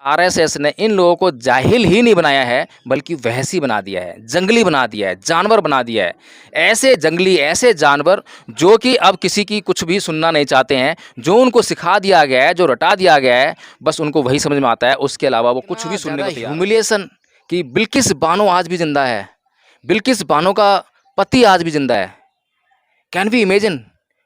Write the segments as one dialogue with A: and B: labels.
A: RSS ने इन लोगों को जाहिल ही नहीं बनाया है, बल्कि वहशी बना दिया है, जंगली बना दिया है, जानवर बना दिया है। ऐसे जंगली, ऐसे जानवर जो कि अब किसी की कुछ भी सुनना नहीं चाहते हैं। जो उनको सिखा दिया गया है, जो रटा दिया गया है, बस उनको वही समझ में आता है। उसके अलावा वो कुछ भी सुनने को तैयार नहीं। ह्यूमिलिएशन कि बिल्किस बानो आज भी जिंदा है, बिल्किस बानो का पति आज भी जिंदा है। Can we imagine?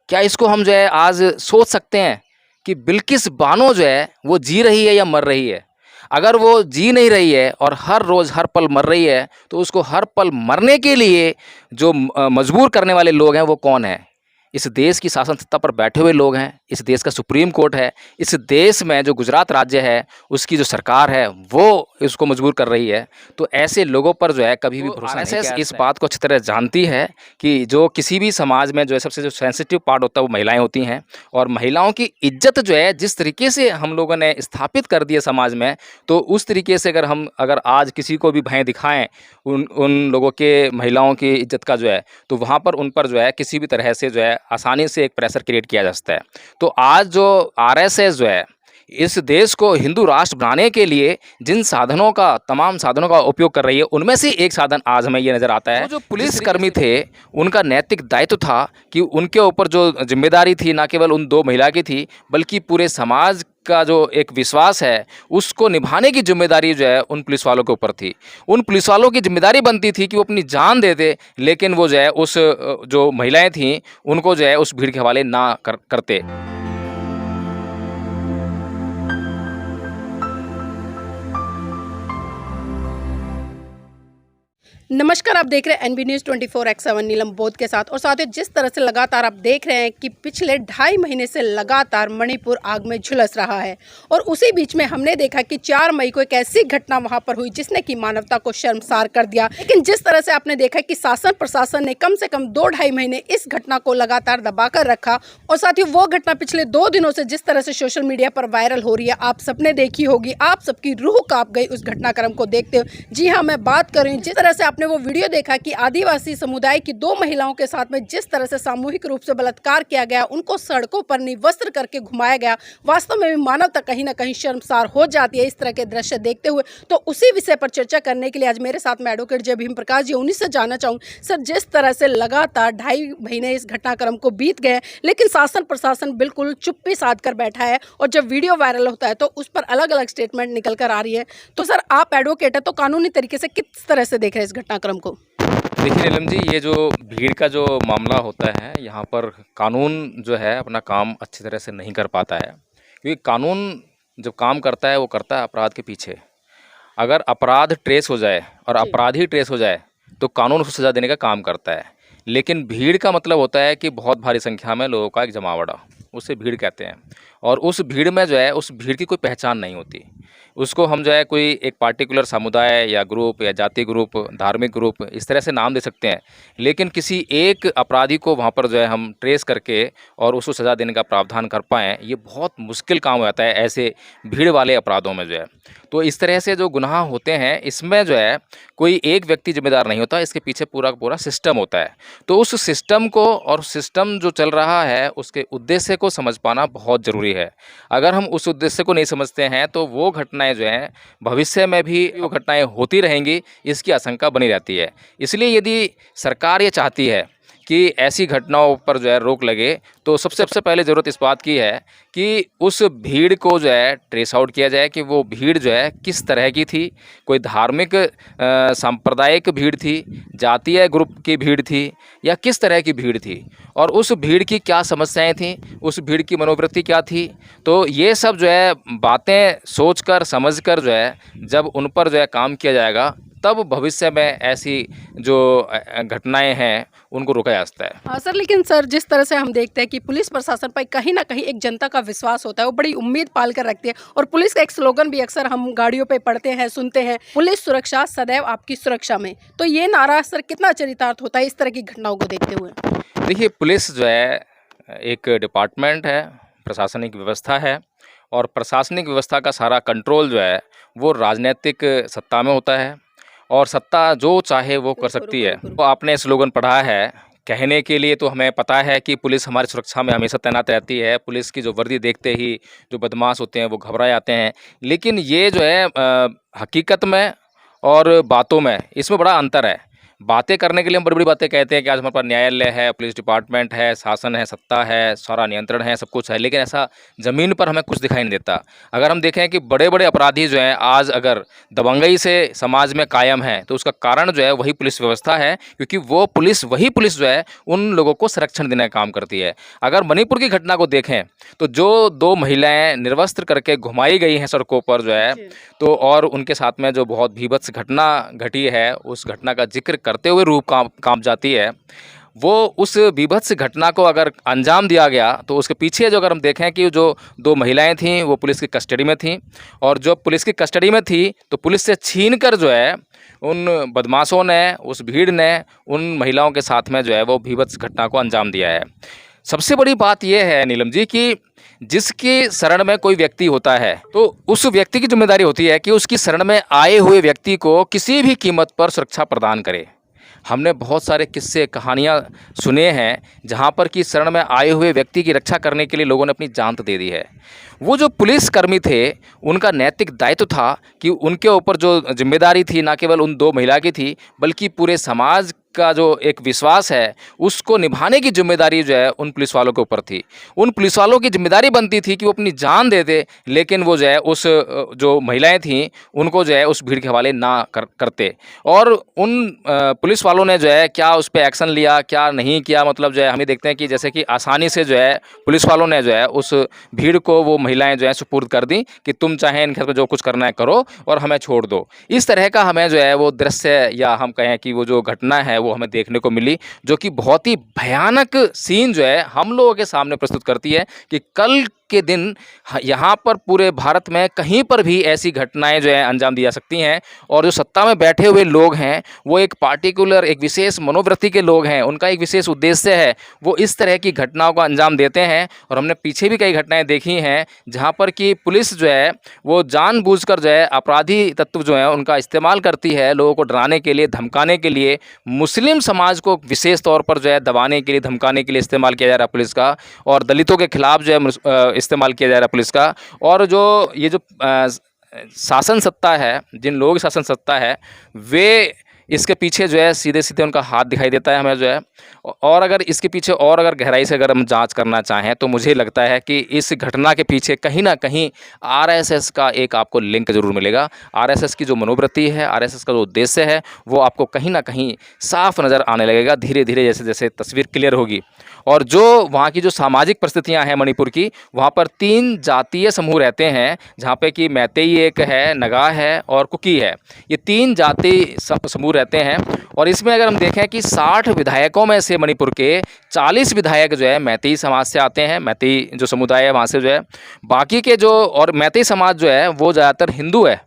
A: क्या इसको हम जो है आज सोच सकते हैं कि बिल्किस बानो जो है वो जी रही है या मर रही है? अगर वो जी नहीं रही है और हर रोज़ हर पल मर रही है, तो उसको हर पल मरने के लिए जो मजबूर करने वाले लोग हैं वो कौन है? इस देश की शासन सत्ता पर बैठे हुए लोग हैं, इस देश का सुप्रीम कोर्ट है, इस देश में जो गुजरात राज्य है उसकी जो सरकार है वो इसको मजबूर कर रही है। तो ऐसे लोगों पर जो है कभी भी भरोसा नहीं किया जाता है। इस बात को अच्छी तरह जानती है कि जो किसी भी समाज में जो है सबसे जो सेंसिटिव पार्ट होता है वो महिलाएं होती हैं, और महिलाओं की इज्जत जो है जिस तरीके से हम लोगों ने स्थापित कर दी है समाज में, तो उस तरीके से अगर आज किसी को भी भय दिखाएं उन लोगों के, महिलाओं की इज्जत का जो है, तो वहाँ पर उन पर जो है किसी भी तरह से जो है आसानी से एक प्रेशर क्रिएट किया जा सकता है। तो आज जो आरएसएस जो है इस देश को हिंदू राष्ट्र बनाने के लिए जिन साधनों का, तमाम साधनों का उपयोग कर रही है, उनमें से एक साधन आज हमें ये नज़र आता है। जो पुलिसकर्मी थे उनका नैतिक दायित्व था कि उनके ऊपर जो जिम्मेदारी थी ना केवल उन दो महिला की थी, बल्कि पूरे समाज का जो एक विश्वास है उसको निभाने की जिम्मेदारी जो है उन पुलिस वालों के ऊपर थी। उन पुलिस वालों की जिम्मेदारी बनती थी कि वो अपनी जान दे दे, लेकिन वो जो है उस जो महिलाएं थीं उनको जो है उस भीड़ के हवाले ना करते।
B: नमस्कार, आप देख रहे हैं एनबी न्यूज़ 24/7 नीलम बोध के साथ। और साथ ही जिस तरह से लगातार आप देख रहे हैं कि पिछले 2.5 महीने से लगातार मणिपुर आग में झुलस रहा है, और उसी बीच में हमने देखा कि 4 मई को एक ऐसी घटना वहां पर हुई जिसने कि मानवता को शर्मसार कर दिया। लेकिन जिस तरह से आपने देखा कि शासन प्रशासन ने कम से कम 2-2.5 महीने इस घटना को लगातार दबाकर रखा, और साथ ही वो घटना पिछले 2 दिनों से जिस तरह से सोशल मीडिया पर वायरल हो रही है, आप सबने देखी होगी, आप सबकी रूह कांप गई उस घटनाक्रम को देखते हुए। जी हाँ, मैं बात कर रही हूँ, जिस तरह से आपने वो वीडियो देखा कि आदिवासी समुदाय की 2 महिलाओं के साथ में जिस तरह से सामूहिक रूप से बलात्कार किया गया, उनको सड़कों पर निर्वस्त्र करके घुमाया गया, वास्तव में भी मानवता कहीं ना कहीं शर्मसार हो जाती है इस तरह के दृश्य देखते हुए। तो उसी विषय पर चर्चा करने के लिए आज मेरे साथ में एडवोकेट जय भीम प्रकाश जी, उन्हीं से जानना चाहूँ सर, जिस तरह से लगातार 2.5 महीने इस घटनाक्रम को बीत गए, लेकिन शासन प्रशासन बिल्कुल चुप्पी साध कर बैठा है, और जब वीडियो वायरल होता है तो उस पर अलग अलग स्टेटमेंट निकल कर आ रही है। तो सर, आप एडवोकेट है, तो कानूनी तरीके से किस तरह से देख रहे हैं इस घटनाक्रम को?
A: देखिए नीलम जी, ये जो भीड़ का जो मामला होता है, यहाँ पर कानून जो है अपना काम अच्छी तरह से नहीं कर पाता है, क्योंकि कानून जब काम करता है वो करता है अपराध के पीछे। अगर अपराध ट्रेस हो जाए और अपराधी ट्रेस हो जाए तो कानून उसको सज़ा देने का काम करता है। लेकिन भीड़ का मतलब होता है कि बहुत भारी संख्या में लोगों का एक जमावड़ा, उसे भीड़ कहते हैं। और उस भीड़ में जो है उस भीड़ की कोई पहचान नहीं होती। उसको हम जो है कोई एक पार्टिकुलर समुदाय या ग्रुप या जाति ग्रुप, धार्मिक ग्रुप, इस तरह से नाम दे सकते हैं, लेकिन किसी एक अपराधी को वहाँ पर जो है हम ट्रेस करके और उसको सज़ा देने का प्रावधान कर पाएँ, ये बहुत मुश्किल काम हो जाता है ऐसे भीड़ वाले अपराधों में जो है। तो इस तरह से जो गुनाह होते हैं इसमें जो है कोई एक व्यक्ति जिम्मेदार नहीं होता, इसके पीछे पूरा का पूरा सिस्टम होता है। तो उस सिस्टम को और सिस्टम जो चल रहा है उसके उद्देश्य को समझ पाना बहुत ज़रूरी है। अगर हम उस उद्देश्य को नहीं समझते हैं तो वो घटनाएं जो हैं भविष्य में भी वो घटनाएं होती रहेंगी, इसकी आशंका बनी रहती है। इसलिए यदि सरकार ये चाहती है कि ऐसी घटनाओं पर जो है रोक लगे, तो सबसे पहले ज़रूरत इस बात की है कि उस भीड़ को जो है ट्रेस आउट किया जाए कि वो भीड़ जो है किस तरह की थी। कोई धार्मिक सांप्रदायिक भीड़ थी, जातीय ग्रुप की भीड़ थी, या किस तरह की भीड़ थी, और उस भीड़ की क्या समस्याएं थीं, उस भीड़ की मनोवृत्ति क्या थी। तो ये सब जो है बातें सोचकर समझकर जो है जब उन पर जो है काम किया जाएगा, तब भविष्य में ऐसी जो घटनाएं हैं उनको रोका जा सकता है।
B: हाँ सर, लेकिन सर जिस तरह से हम देखते हैं कि पुलिस प्रशासन पर कहीं ना कहीं एक जनता का विश्वास होता है, वो बड़ी उम्मीद पाल कर रखती है, और पुलिस का एक स्लोगन भी अक्सर हम गाड़ियों पे पढ़ते हैं, सुनते हैं, पुलिस सुरक्षा सदैव आपकी सुरक्षा में। तो ये नारा सर कितना चरितार्थ होता है इस तरह की घटनाओं को देखते हुए?
A: देखिए, पुलिस जो है एक डिपार्टमेंट है, प्रशासनिक व्यवस्था है, और प्रशासनिक व्यवस्था का सारा कंट्रोल जो है वो राजनीतिक सत्ता में होता है, और सत्ता जो चाहे वो कर सकती है। तो आपने स्लोगन पढ़ा है कहने के लिए तो हमें पता है कि पुलिस हमारी सुरक्षा में हमेशा तैनात रहती है। पुलिस की जो वर्दी देखते ही जो बदमाश होते हैं वो घबरा जाते हैं। लेकिन ये जो है हकीकत में और बातों में इसमें बड़ा अंतर है। बातें करने के लिए हम बड़ी-बड़ी बातें कहते हैं कि आज हमारे पास न्यायालय है, पुलिस डिपार्टमेंट है, शासन है, सत्ता है, सारा नियंत्रण है, सब कुछ है, लेकिन ऐसा ज़मीन पर हमें कुछ दिखाई नहीं देता। अगर हम देखें कि बड़े-बड़े अपराधी जो हैं आज अगर दबंगई से समाज में कायम हैं, तो उसका कारण जो है वही पुलिस व्यवस्था है, क्योंकि वो पुलिस वही पुलिस जो है उन लोगों को संरक्षण देने का काम करती है। अगर मणिपुर की घटना को देखें, तो जो 2 महिलाएँ निर्वस्त्र करके घुमाई गई हैं सड़कों पर जो है, तो और उनके साथ में जो बहुत भीभत्स घटना घटी है, उस घटना का ज़िक्र करते हुए रूह काँप जाती है। वो उस बीभत्स घटना को अगर अंजाम दिया गया, तो उसके पीछे जो अगर हम देखें कि जो 2 महिलाएँ थीं, वो पुलिस की कस्टडी में थीं, और जो पुलिस की कस्टडी में थी, तो पुलिस से छीनकर जो है उन बदमाशों ने, उस भीड़ ने उन महिलाओं के साथ में जो है वो भीभत्स घटना को अंजाम दिया है। सबसे बड़ी बात ये है नीलम जी कि जिसके शरण में कोई व्यक्ति होता है, तो उस व्यक्ति की ज़िम्मेदारी होती है कि उसकी शरण में आए हुए व्यक्ति को किसी भी कीमत पर सुरक्षा प्रदान करे। हमने बहुत सारे किस्से, कहानियाँ सुने हैं, जहाँ पर कि शरण में आए हुए व्यक्ति की रक्षा करने के लिए लोगों ने अपनी जान तो दे दी है। वो जो पुलिसकर्मी थे, उनका नैतिक दायित्व था कि उनके ऊपर जो ज़िम्मेदारी थी, ना केवल उन 2 महिला की थी, बल्कि पूरे समाज का जो एक विश्वास है, उसको निभाने की ज़िम्मेदारी जो है उन पुलिस वालों के ऊपर थी। उन पुलिस वालों की ज़िम्मेदारी बनती थी कि वो अपनी जान दे दें, लेकिन वो जो है उस जो महिलाएँ थीं, उनको जो है उस भीड़ के हवाले ना करते। और उन पुलिस वालों ने जो है क्या उस पे एक्शन लिया, क्या नहीं किया, मतलब जो है हम ये देखते हैं कि जैसे कि आसानी से जो है पुलिस वालों ने जो है उस भीड़ को वो महिलाएँ जो है सुपुर्द कर दी कि तुम चाहे इनके साथ जो कुछ करना है करो और हमें छोड़ दो। इस तरह का हमें जो है वो दृश्य, या हम कहें कि वो जो घटना है वो हमें देखने को मिली, जो कि बहुत ही भयानक सीन जो है हम लोगों के सामने प्रस्तुत करती है कि कल के दिन यहाँ पर पूरे भारत में कहीं पर भी ऐसी घटनाएं जो है अंजाम दी जा सकती हैं। और जो सत्ता में बैठे हुए लोग हैं, वो एक पार्टिकुलर, एक विशेष मनोवृत्ति के लोग हैं, उनका एक विशेष उद्देश्य है, वो इस तरह की घटनाओं को अंजाम देते हैं। और हमने पीछे भी कई घटनाएं देखी हैं जहाँ पर कि पुलिस जो है वो जानबूझकर जो है अपराधी तत्व जो है उनका इस्तेमाल करती है, लोगों को डराने के लिए, धमकाने के लिए, मुस्लिम समाज को विशेष तौर पर जो है दबाने के लिए, धमकाने के लिए इस्तेमाल किया जा रहा है पुलिस का, और दलितों के खिलाफ जो है इस्तेमाल किया जा रहा है पुलिस का। और जो ये जो शासन सत्ता है, जिन लोगों की शासन सत्ता है, वे इसके पीछे जो है सीधे-सीधे उनका हाथ दिखाई देता है हमें जो है। और अगर इसके पीछे और अगर गहराई से अगर हम जांच करना चाहें, तो मुझे लगता है कि इस घटना के पीछे कहीं न कहीं आरएसएस का एक आपको लिंक ज़रूर मिलेगा। आरएसएस की जो मनोवृत्ति है, आरएसएस का जो उद्देश्य है, वो आपको कहीं न कहीं साफ नज़र आने लगेगा धीरे-धीरे, जैसे-जैसे तस्वीर क्लियर होगी। और जो वहाँ की जो सामाजिक परिस्थितियाँ हैं मणिपुर की, वहाँ पर 3 जातीय समूह रहते हैं, जहाँ पे कि मैतेई एक है, नगा है और कुकी है। ये 3 जाति समूह रहते हैं। और इसमें अगर हम देखें कि 60 विधायकों में से मणिपुर के 40 विधायक जो है मैतेई समाज से आते हैं, मैतेई जो समुदाय है वहाँ से जो है। बाकी के जो, और मैतेई समाज जो है वो ज़्यादातर हिंदू है,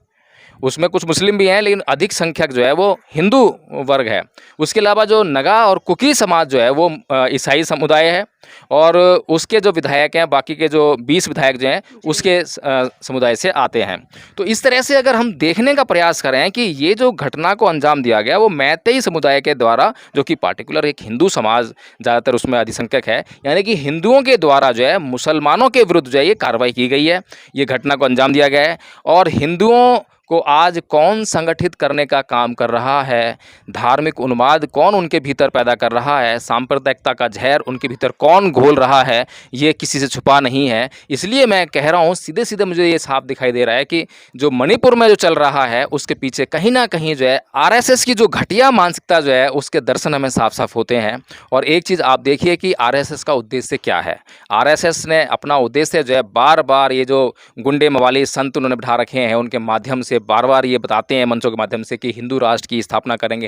A: उसमें कुछ मुस्लिम भी हैं, लेकिन अधिक संख्यक जो है वो हिंदू वर्ग है। उसके अलावा जो नगा और कुकी समाज जो है वो ईसाई समुदाय है, और उसके जो विधायक हैं, बाकी के जो 20 विधायक जो हैं उसके समुदाय से आते हैं। तो इस तरह से अगर हम देखने का प्रयास करें कि ये जो घटना को अंजाम दिया गया वो मैतेई समुदाय के द्वारा, जो कि पार्टिकुलर एक हिंदू समाज ज़्यादातर उसमें अधिसंख्यक है, यानी कि हिंदुओं के द्वारा जो है मुसलमानों के विरुद्ध जो है ये कार्रवाई की गई है, ये घटना को अंजाम दिया गया है। और हिंदुओं को आज कौन संगठित करने का काम कर रहा है, धार्मिक उन्माद कौन उनके भीतर पैदा कर रहा है, सांप्रदायिकता का जहर उनके भीतर कौन घोल रहा है, ये किसी से छुपा नहीं है। इसलिए मैं कह रहा हूँ, सीधे-सीधे मुझे ये साफ दिखाई दे रहा है कि जो मणिपुर में जो चल रहा है उसके पीछे कहीं ना कहीं जो है आरएसएस की जो घटिया मानसिकता जो है उसके दर्शन हमें साफ साफ होते हैं। और एक चीज़ आप देखिए कि आरएसएस का उद्देश्य क्या है। आरएसएस ने अपना उद्देश्य जो है बार बार, ये जो गुंडे मवाली संत उन्होंने बिठा रखे हैं, उनके माध्यम से बार बार ये बताते हैं मंचों के माध्यम से कि हिंदू राष्ट्र की स्थापना करेंगे,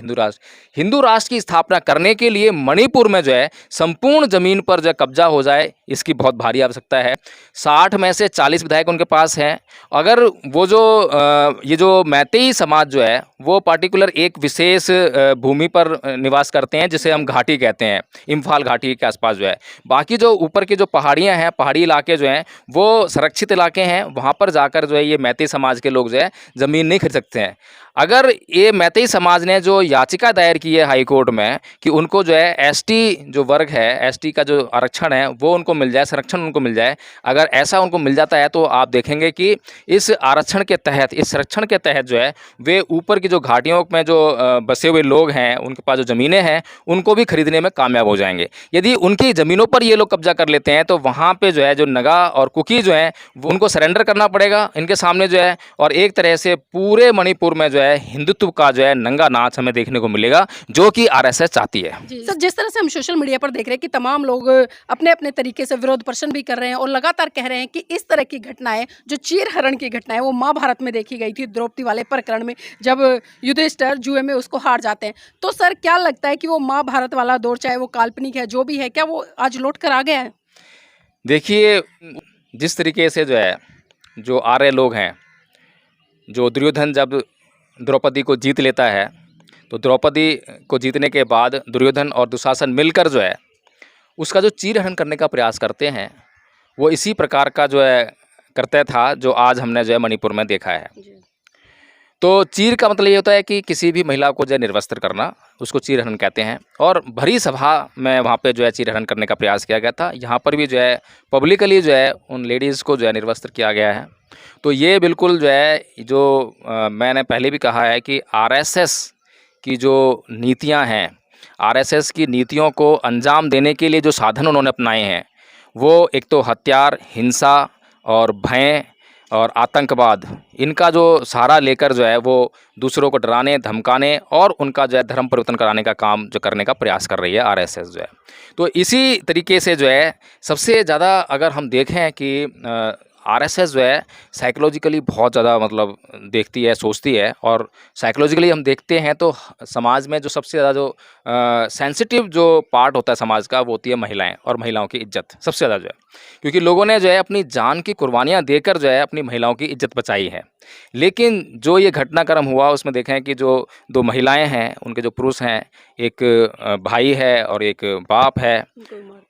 A: हिंदू राष्ट्र की स्थापना करने के लिए मणिपुर में जो है संपूर्ण ज़मीन पर जो कब्जा हो जाए, इसकी बहुत भारी आवश्यकता है। 60 में से 40 विधायक उनके पास हैं। अगर वो जो ये जो मैतेई समाज जो है वो पार्टिकुलर एक विशेष भूमि पर निवास करते हैं, जिसे हम घाटी कहते हैं, इम्फाल घाटी के आसपास जो है। बाकी जो ऊपर की जो पहाड़ियाँ हैं, पहाड़ी इलाके जो हैं वो संरक्षित इलाके हैं, वहाँ पर जाकर जो है ये मैतेई समाज के लोग जो है ज़मीन नहीं खरीद सकते हैं। अगर ये मैतेई समाज ने जो याचिका दायर की है हाई कोर्ट में कि उनको जो है एसटी जो वर्ग है, एसटी का जो आरक्षण है वो उनको मिल जाए, संरक्षण उनको मिल जाए, अगर ऐसा उनको मिल जाता है तो आप देखेंगे कि इस आरक्षण के तहत, इस संरक्षण के तहत जो है वे ऊपर की जो घाटियों में जो बसे हुए लोग हैं, उनके पास जो ज़मीनें हैं उनको भी खरीदने में कामयाब हो जाएंगे। यदि उनकी ज़मीनों पर ये लोग कब्जा कर लेते हैं तो वहाँ पे जो है जो नगा और कुकी जो हैं वो उनको सरेंडर करना पड़ेगा इनके सामने जो है, और एक तरह से पूरे मणिपुर में जो है हिंदुत्व का जो है नंगा नाच हमें देखने को मिलेगा, जो कि आरएसएस चाहती है।
B: सर, जिस तरह से हम सोशल मीडिया पर देख रहे हैं कि तमाम लोग अपने अपने तरीके से विरोध प्रदर्शन भी कर रहे हैं और लगातार कह रहे हैं कि इस तरह की घटनाएं, जो चीर हरण की घटनाएं, वो महाभारत में देखी गई थी द्रौपदी वाले प्रकरण में, जब युधिष्ठिर जुए में उसको हार जाते हैं। तो सर, क्या लगता है कि वो महाभारत वाला दौर, चाहे वो काल्पनिक है, जो भी है, क्या वो आज लौट कर आ गया है?
A: देखिए, जिस तरीके से जो है जो आर्य लोग हैं, जो दुर्योधन जब द्रौपदी को जीत लेता है तो द्रौपदी को जीतने के बाद दुर्योधन और दुशासन मिलकर जो है उसका जो चीरहरण करने का प्रयास करते हैं, वो इसी प्रकार का जो है कर्तव्य था जो आज हमने जो है मणिपुर में देखा है। तो चीर का मतलब ये होता है कि किसी भी महिला को जो है निर्वस्त्र करना, उसको चीरहरण कहते हैं। और भरी सभा में वहाँ पे जो है चीरहरण करने का प्रयास किया गया था। यहाँ पर भी जो है पब्लिकली जो है उन लेडीज़ को जो है निर्वस्त्र किया गया है। तो ये बिल्कुल जो है जो मैंने पहले भी कहा है कि आरएसएस की जो नीतियाँ हैं, आरएसएस की नीतियों को अंजाम देने के लिए जो साधन उन्होंने अपनाए हैं, वो एक तो हथियार, हिंसा और भय और आतंकवाद, इनका जो सहारा लेकर जो है वो दूसरों को डराने, धमकाने और उनका जो है धर्म परिवर्तन कराने का काम जो करने का प्रयास कर रही है आरएसएस जो है। तो इसी तरीके से जो है सबसे ज़्यादा अगर हम देखें कि आरएसएस जो है साइकोलॉजिकली बहुत ज़्यादा मतलब देखती है, सोचती है। और साइकोलॉजिकली हम देखते हैं तो समाज में जो सबसे ज़्यादा जो सेंसिटिव जो पार्ट होता है समाज का, वो होती है महिलाएं और महिलाओं की इज्जत सबसे ज़्यादा जो है, क्योंकि लोगों ने जो है अपनी जान की कुर्बानियाँ देकर जो है अपनी महिलाओं की इज्जत बचाई है। लेकिन जो ये घटनाक्रम हुआ उसमें देखें कि जो दो महिलाएं हैं, उनके जो पुरुष हैं, एक भाई है और एक बाप है,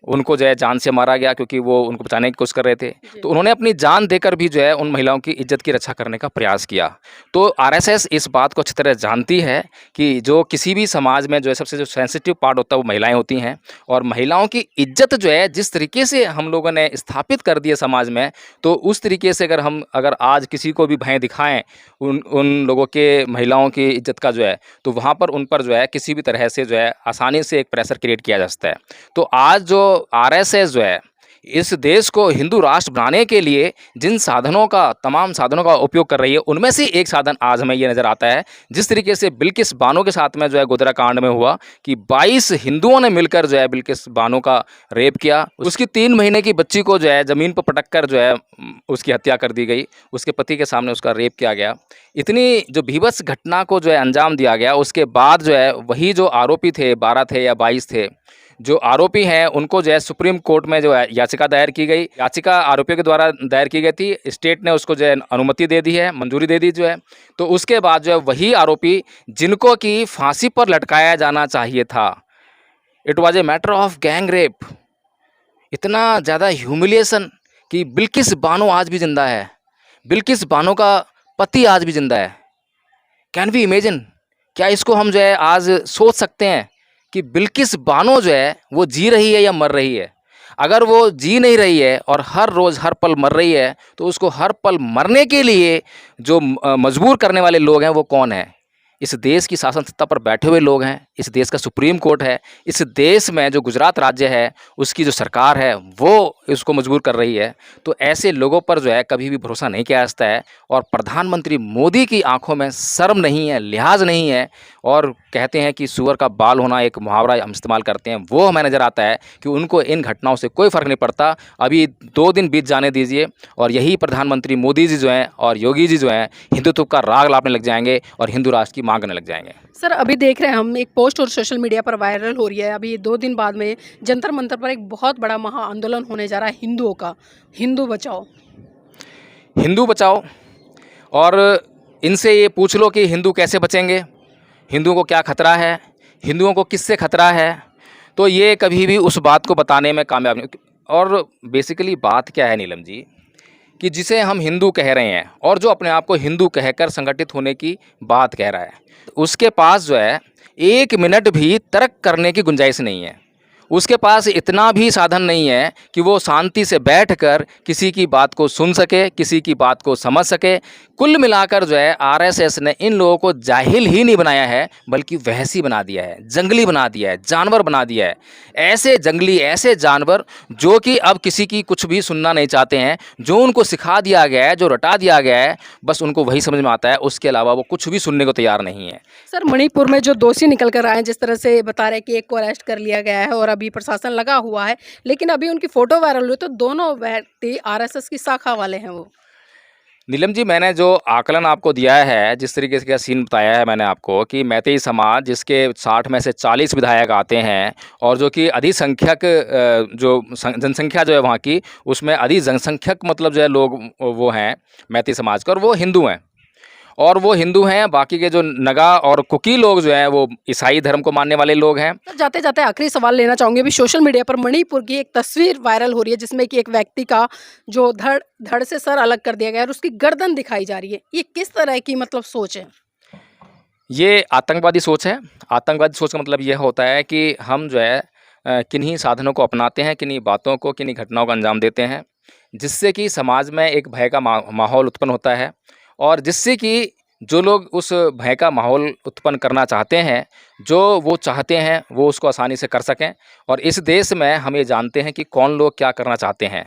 A: उनको जो है जान से मारा गया क्योंकि वो उनको बचाने की कोशिश कर रहे थे। तो उन्होंने अपनी जान देकर भी जो है उन महिलाओं की इज्जत की रक्षा करने का प्रयास किया। तो आरएसएस इस बात को अच्छी तरह जानती है कि जो किसी भी समाज में जो है सबसे जो सेंसिटिव पार्ट होता है वो महिलाएं होती हैं, और महिलाओं की इज्जत जो है जिस तरीके से हम लोगों ने स्थापित कर दी है समाज में, तो उस तरीके से अगर आज किसी को भी भय दिखाएं उन लोगों के, महिलाओं की इज्जत का जो है, तो वहाँ पर उन पर जो है किसी भी तरह से जो है आसानी से एक प्रेशर क्रिएट किया जा सकता है। तो आज जो आरएसएस जो है इस देश को हिंदू राष्ट्र बनाने के लिए जिन साधनों का, तमाम साधनों का उपयोग कर रही है, उनमें से एक साधन आज हमें ये नज़र आता है, जिस तरीके से बिल्किस बानो के साथ में जो है गोधरा कांड में हुआ कि 22 हिंदुओं ने मिलकर जो है बिल्किस बानो का रेप किया। उसकी 3 महीने की बच्ची को जो है ज़मीन पर पटक कर जो है उसकी हत्या कर दी गई, उसके पति के सामने उसका रेप किया गया। इतनी जो भीभत्स घटना को जो है अंजाम दिया गया, उसके बाद जो है वही जो आरोपी थे, 12 थे या 22 थे, जो आरोपी हैं उनको जो है सुप्रीम कोर्ट में जो है याचिका दायर की गई। याचिका आरोपियों के द्वारा दायर की गई थी, स्टेट ने उसको जो है अनुमति दे दी है, मंजूरी दे दी जो है। तो उसके बाद जो है वही आरोपी जिनको कि फांसी पर लटकाया जाना चाहिए था, it was a matter of gang rape, इतना ज़्यादा ह्यूमिलिएशन कि बिल्किस बानो आज भी जिंदा है, बिल्किस बानो का पति आज भी जिंदा है। Can we imagine? क्या इसको हम जो है आज सोच सकते हैं कि बिल्किस बानो जो है वो जी रही है या मर रही है? अगर वो जी नहीं रही है और हर रोज़ हर पल मर रही है, तो उसको हर पल मरने के लिए जो मजबूर करने वाले लोग हैं वो कौन है? इस देश की शासन सत्ता पर बैठे हुए लोग हैं, इस देश का सुप्रीम कोर्ट है, इस देश में जो गुजरात राज्य है उसकी जो सरकार है वो इसको मजबूर कर रही है। तो ऐसे लोगों पर जो है कभी भी भरोसा नहीं किया जा सकता है। और प्रधानमंत्री मोदी की आंखों में शर्म नहीं है, लिहाज नहीं है, और कहते हैं कि सूअर का बाल होना एक मुहावरा हम इस्तेमाल करते हैं, वो हमें नज़र आता है कि उनको इन घटनाओं से कोई फ़र्क नहीं पड़ता। अभी 2 दिन बीत जाने दीजिए और यही प्रधानमंत्री मोदी जी जो हैं और योगी जी जो हैं हिंदुत्व का राग लापने लग जाएंगे और हिंदू राष्ट्र की मांग करने लग जाएंगे।
B: सर, अभी देख रहे हैं हम, एक पोस्ट और सोशल मीडिया पर वायरल हो रही है, अभी 2 दिन बाद में जंतर मंतर पर एक बहुत बड़ा महा आंदोलन होने जा रहा है हिंदुओं का, हिंदू बचाओ।
A: हिंदू बचाओ, और इनसे ये पूछ लो कि हिंदू कैसे बचेंगे, हिंदुओं को क्या खतरा है, हिंदुओं को किससे खतरा है, तो ये कभी भी उस बात को बताने में कामयाब नहीं। और बेसिकली बात क्या है नीलम जी, कि जिसे हम हिंदू कह रहे हैं और जो अपने आप को हिंदू कहकर संगठित होने की बात कह रहा है, उसके पास जो है 1 मिनट भी तर्क करने की गुंजाइश नहीं है। उसके पास इतना भी साधन नहीं है कि वो शांति से बैठकर किसी की बात को सुन सके, किसी की बात को समझ सके। कुल मिलाकर जो है आरएसएस ने इन लोगों को जाहिल ही नहीं बनाया है, बल्कि वहशी बना दिया है, जंगली बना दिया है, जानवर बना दिया है। ऐसे जंगली, ऐसे जानवर जो कि अब किसी की कुछ भी सुनना नहीं चाहते हैं। जो उनको सिखा दिया गया है, जो रटा दिया गया है, बस उनको वही समझ में आता है, उसके अलावा वो कुछ भी सुनने को तैयार नहीं है।
B: सर, मणिपुर में जो दोषी निकल कर आए हैं, जिस तरह से बता रहे हैं कि एक को अरेस्ट कर लिया गया है और अभी प्रशासन लगा हुआ है, लेकिन अभी उनकी फ़ोटो वायरल हुई तो दोनों व्यक्ति आरएसएस की शाखा वाले हैं वो।
A: नीलम जी, मैंने जो आकलन आपको दिया है, जिस तरीके से का सीन बताया है मैंने आपको कि मैतेई समाज जिसके 60 में से 40 विधायक आते हैं और जो कि अधिसंख्यक जो जनसंख्या जो है वहाँ की, उसमें अधिजनसंख्यक मतलब जो है लोग वो हैं मैतेई समाज के, और वो हिंदू हैं। और वो हिंदू हैं, बाकी के जो नगा और कुकी लोग जो हैं वो ईसाई धर्म को मानने वाले लोग हैं।
B: सर, जाते जाते आखिरी सवाल लेना चाहूँगी। अभी सोशल मीडिया पर मणिपुर की एक तस्वीर वायरल हो रही है जिसमें कि एक व्यक्ति का जो धड़ से सर अलग कर दिया गया है और उसकी गर्दन दिखाई जा रही है। ये किस तरह की मतलब सोच है?
A: ये आतंकवादी सोच है। आतंकवादी सोच का मतलब यह होता है कि हम जो है किन्हीं साधनों को अपनाते हैं, किन्हीं बातों को, किन्हीं घटनाओं को अंजाम देते हैं, जिससे कि समाज में एक भय का माहौल उत्पन्न होता है और जिससे कि जो लोग उस भय का माहौल उत्पन्न करना चाहते हैं, जो वो चाहते हैं, वो उसको आसानी से कर सकें। और इस देश में हम ये जानते हैं कि कौन लोग क्या करना चाहते हैं।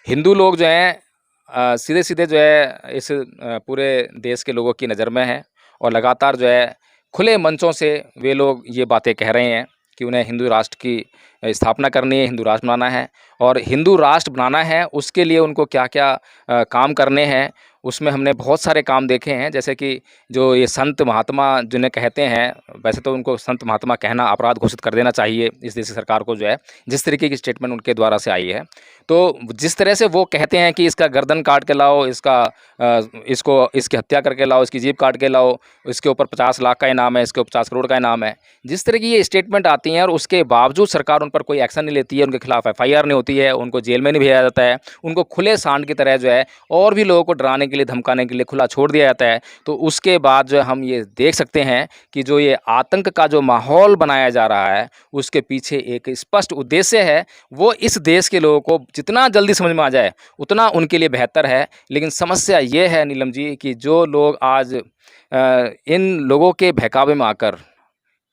A: हिंदू लोग जो हैं सीधे-सीधे जो है इस पूरे देश के लोगों की नज़र में हैं और लगातार जो है खुले मंचों से वे लोग ये बातें कह रहे हैं कि उन्हें हिंदू राष्ट्र की स्थापना करनी है, हिंदू राष्ट्र बनाना है। और हिंदू राष्ट्र बनाना है, उसके लिए उनको क्या-क्या काम करने हैं, उसमें हमने बहुत सारे काम देखे हैं। जैसे कि जो ये संत महात्मा जिन्हें कहते हैं, वैसे तो उनको संत महात्मा कहना अपराध घोषित कर देना चाहिए इस देश की सरकार को, जो है जिस तरीके की स्टेटमेंट उनके द्वारा से आई है। तो जिस तरह से वो कहते हैं कि इसका गर्दन काट के लाओ, इसकी हत्या करके लाओ, इसकी जीभ काट के लाओ, इसके ऊपर 50 लाख का इनाम है, इसके ऊपर 50 करोड़ का इनाम है। जिस तरह की ये स्टेटमेंट आती हैं और उसके बावजूद सरकार उन पर कोई एक्शन नहीं लेती है, उनके खिलाफ एफआईआर नहीं होती है, उनको जेल में नहीं भेजा जाता है, उनको खुले सांड की तरह जो है और भी लोगों को डराने के लिए, धमकाने के लिए खुला छोड़ दिया जाता है। तो उसके बाद जो है हम ये देख सकते हैं कि जो ये आतंक का जो माहौल बनाया जा रहा है, उसके पीछे एक स्पष्ट उद्देश्य है। वो इस देश के लोगों को जितना जल्दी समझ में आ जाए उतना उनके लिए बेहतर है। लेकिन समस्या ये है नीलम जी कि जो लोग आज इन लोगों के बहकावे में आकर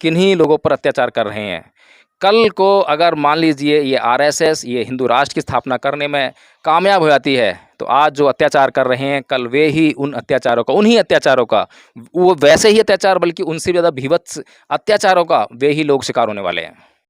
A: किन्हीं लोगों पर अत्याचार कर रहे हैं, कल को अगर मान लीजिए ये आरएसएस ये हिंदू राष्ट्र की स्थापना करने में कामयाब हो जाती है, तो आज जो अत्याचार कर रहे हैं, कल वे ही उन्हीं अत्याचारों का, वो वैसे ही अत्याचार बल्कि उनसे ज़्यादा भीभत्स अत्याचारों का वे ही लोग शिकार होने वाले हैं।